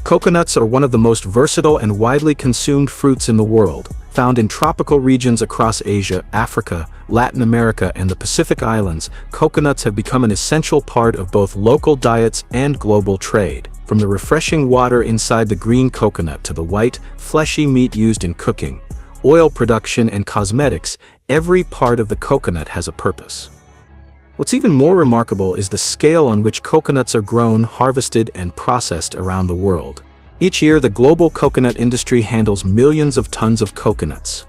Coconuts are one of the most versatile and widely consumed fruits in the world. Found in tropical regions across Asia, Africa, Latin America, and the Pacific Islands, coconuts have become an essential part of both local diets and global trade. From the refreshing water inside the green coconut to the white, fleshy meat used in cooking, oil production, and cosmetics, every part of the coconut has a purpose. What's even more remarkable is the scale on which coconuts are grown, harvested, and processed around the world. Each year, the global coconut industry handles millions of tons of coconuts.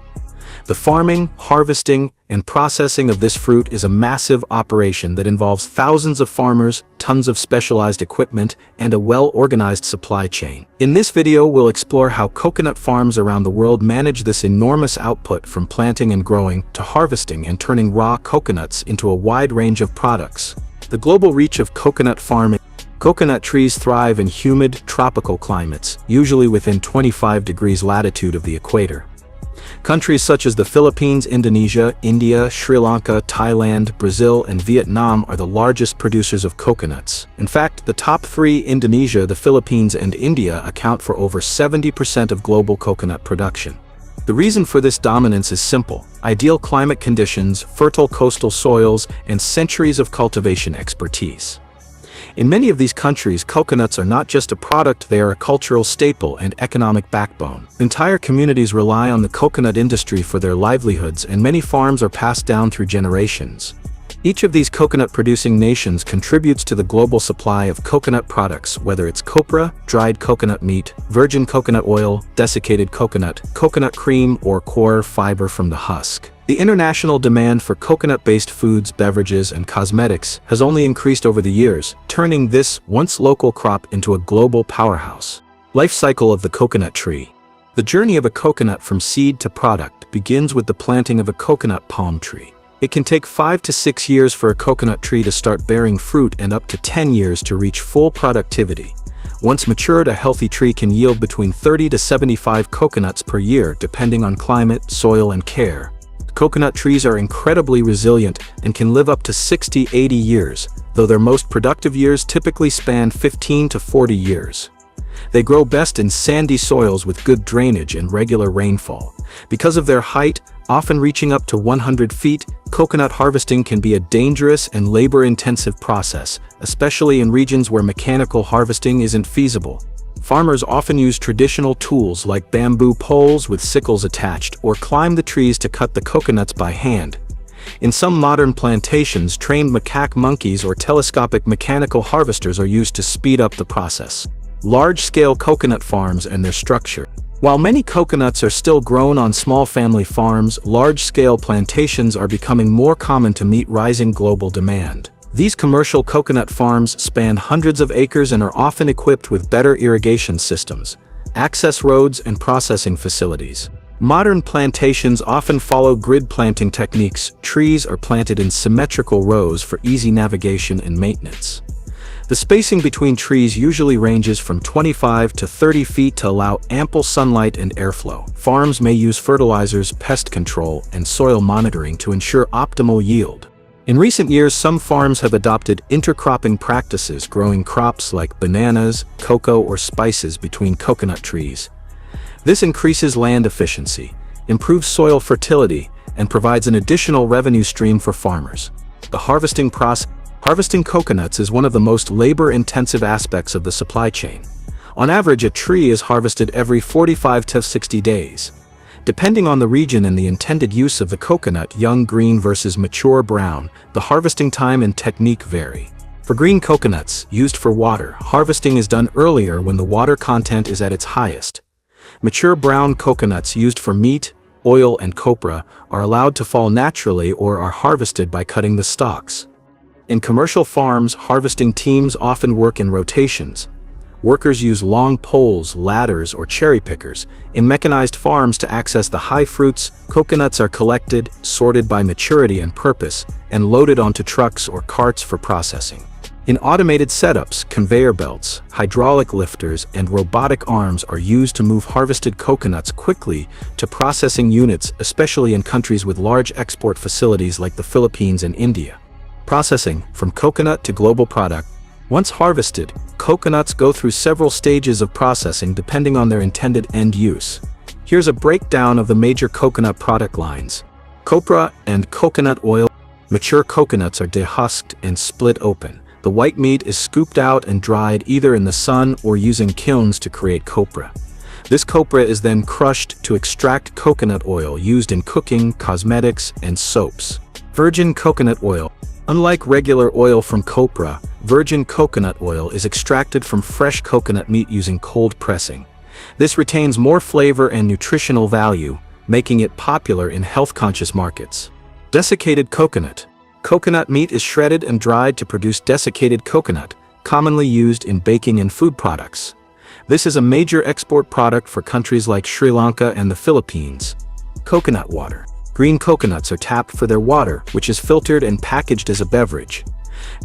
The farming, harvesting, and processing of this fruit is a massive operation that involves thousands of farmers, tons of specialized equipment, and a well-organized supply chain. In this video, we'll explore how coconut farms around the world manage this enormous output, from planting and growing to harvesting and turning raw coconuts into a wide range of products. The global reach of coconut farming. Coconut trees thrive in humid, tropical climates, usually within 25 degrees latitude of the equator. Countries such as the Philippines, Indonesia, India, Sri Lanka, Thailand, Brazil, and Vietnam are the largest producers of coconuts. In fact, the top three, Indonesia, the Philippines, and India, account for over 70% of global coconut production. The reason for this dominance is simple: ideal climate conditions, fertile coastal soils, and centuries of cultivation expertise. In many of these countries, coconuts are not just a product, they are a cultural staple and economic backbone. Entire communities rely on the coconut industry for their livelihoods, and many farms are passed down through generations. Each of these coconut-producing nations contributes to the global supply of coconut products, whether it's copra, dried coconut meat, virgin coconut oil, desiccated coconut, coconut cream, or coir fiber from the husk. The international demand for coconut-based foods, beverages, and cosmetics has only increased over the years, turning this once local crop into a global powerhouse. Life cycle of the coconut tree. The journey of a coconut from seed to product begins with the planting of a coconut palm tree. It can take 5 to 6 years for a coconut tree to start bearing fruit and up to 10 years to reach full productivity. Once matured, a healthy tree can yield between 30 to 75 coconuts per year, depending on climate, soil, and care. Coconut trees are incredibly resilient and can live up to 60–80 years, though their most productive years typically span 15 to 40 years. They grow best in sandy soils with good drainage and regular rainfall. Because of their height, often reaching up to 100 feet, coconut harvesting can be a dangerous and labor-intensive process, especially in regions where mechanical harvesting isn't feasible. Farmers often use traditional tools like bamboo poles with sickles attached, or climb the trees to cut the coconuts by hand. In some modern plantations, trained macaque monkeys or telescopic mechanical harvesters are used to speed up the process. Large-scale coconut farms and their structure. While many coconuts are still grown on small family farms, large-scale plantations are becoming more common to meet rising global demand. These commercial coconut farms span hundreds of acres and are often equipped with better irrigation systems, access roads, and processing facilities. Modern plantations often follow grid planting techniques. Trees are planted in symmetrical rows for easy navigation and maintenance. The spacing between trees usually ranges from 25 to 30 feet to allow ample sunlight and airflow. Farms may use fertilizers, pest control, and soil monitoring to ensure optimal yield. In recent years, some farms have adopted intercropping practices, growing crops like bananas, cocoa, or spices between coconut trees. This increases land efficiency, improves soil fertility, and provides an additional revenue stream for farmers. The harvesting process. Harvesting coconuts is one of the most labor-intensive aspects of the supply chain. On average, a tree is harvested every 45 to 60 days. Depending on the region and the intended use of the coconut, young green versus mature brown, the harvesting time and technique vary. For green coconuts, used for water, harvesting is done earlier when the water content is at its highest. Mature brown coconuts used for meat, oil, and copra are allowed to fall naturally or are harvested by cutting the stalks. In commercial farms, harvesting teams often work in rotations. Workers use long poles, ladders, or cherry pickers. In mechanized farms, to access the high fruits, coconuts are collected, sorted by maturity and purpose, and loaded onto trucks or carts for processing. In automated setups, conveyor belts, hydraulic lifters, and robotic arms are used to move harvested coconuts quickly to processing units, especially in countries with large export facilities like the Philippines and India. Processing, from coconut to global product. Once harvested, coconuts go through several stages of processing depending on their intended end use. Here's a breakdown of the major coconut product lines. Copra and coconut oil. Mature coconuts are dehusked and split open. The white meat is scooped out and dried either in the sun or using kilns to create copra. This copra is then crushed to extract coconut oil used in cooking, cosmetics, and soaps. Virgin coconut oil. Unlike regular oil from copra, virgin coconut oil is extracted from fresh coconut meat using cold pressing. This retains more flavor and nutritional value, making it popular in health-conscious markets. Desiccated coconut. Coconut meat is shredded and dried to produce desiccated coconut, commonly used in baking and food products. This is a major export product for countries like Sri Lanka and the Philippines. Coconut water. Green coconuts are tapped for their water, which is filtered and packaged as a beverage.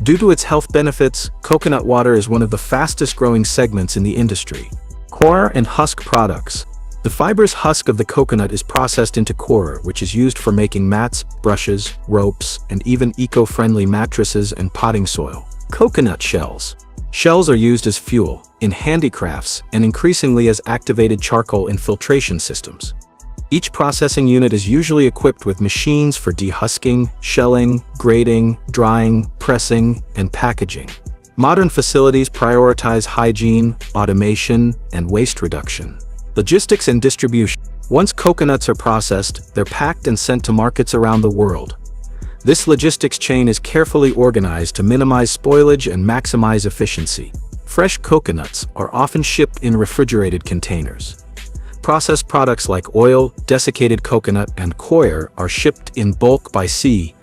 Due to its health benefits, coconut water is one of the fastest-growing segments in the industry. Coir and husk products. The fibrous husk of the coconut is processed into coir, which is used for making mats, brushes, ropes, and even eco-friendly mattresses and potting soil. Coconut shells. Shells are used as fuel, in handicrafts, and increasingly as activated charcoal in filtration systems. Each processing unit is usually equipped with machines for dehusking, shelling, grading, drying, pressing, and packaging. Modern facilities prioritize hygiene, automation, and waste reduction. Logistics and distribution. Once coconuts are processed, they're packed and sent to markets around the world. This logistics chain is carefully organized to minimize spoilage and maximize efficiency. Fresh coconuts are often shipped in refrigerated containers. Processed products like oil, desiccated coconut, and coir are shipped in bulk by sea.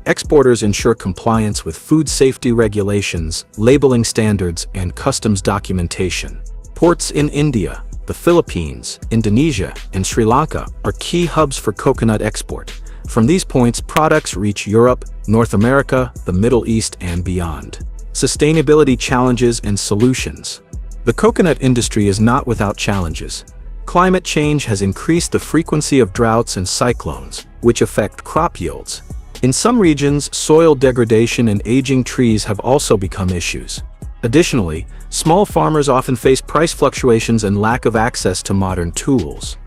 Exporters ensure compliance with food safety regulations, labeling standards, and customs documentation. Ports in India, the Philippines, Indonesia, and Sri Lanka are key hubs for coconut export. From these points, products reach Europe, North America, the Middle East, and beyond. Sustainability challenges and solutions. The coconut industry is not without challenges. Climate change has increased the frequency of droughts and cyclones, which affect crop yields. In some regions, soil degradation and aging trees have also become issues. Additionally, small farmers often face price fluctuations and lack of access to modern tools.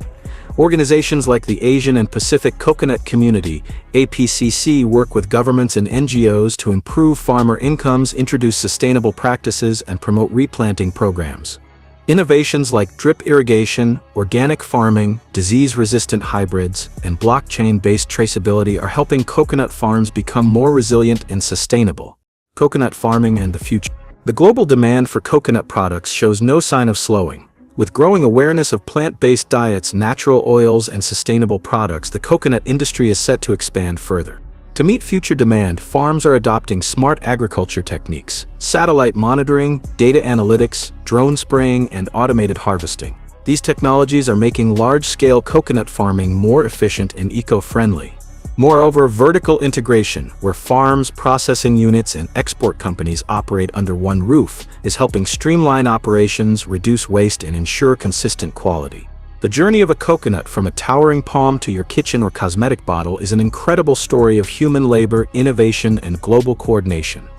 Organizations like the Asian and Pacific Coconut Community, APCC, work with governments and NGOs to improve farmer incomes, introduce sustainable practices, and promote replanting programs. Innovations like drip irrigation, organic farming, disease-resistant hybrids, and blockchain-based traceability are helping coconut farms become more resilient and sustainable. Coconut farming and the future. The global demand for coconut products shows no sign of slowing. With growing awareness of plant-based diets, natural oils, and sustainable products, the coconut industry is set to expand further. To meet future demand, farms are adopting smart agriculture techniques, satellite monitoring, data analytics, drone spraying, and automated harvesting. These technologies are making large-scale coconut farming more efficient and eco-friendly. Moreover, vertical integration, where farms, processing units, and export companies operate under one roof, is helping streamline operations, reduce waste, and ensure consistent quality. The journey of a coconut from a towering palm to your kitchen or cosmetic bottle is an incredible story of human labor, innovation, and global coordination.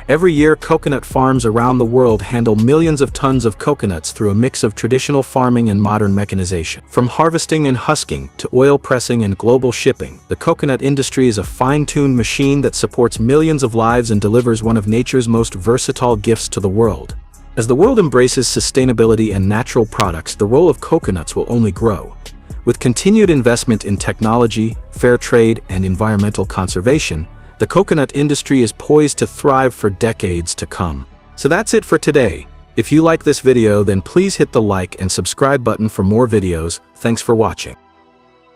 Every year, coconut farms around the world handle millions of tons of coconuts through a mix of traditional farming and modern mechanization. From harvesting and husking to oil pressing and global shipping, the coconut industry is a fine-tuned machine that supports millions of lives and delivers one of nature's most versatile gifts to the world. As the world embraces sustainability and natural products, the role of coconuts will only grow. With continued investment in technology, fair trade, and environmental conservation, the coconut industry is poised to thrive for decades to come. So that's it for today. If you like this video, then please hit the like and subscribe button for more videos. Thanks for watching.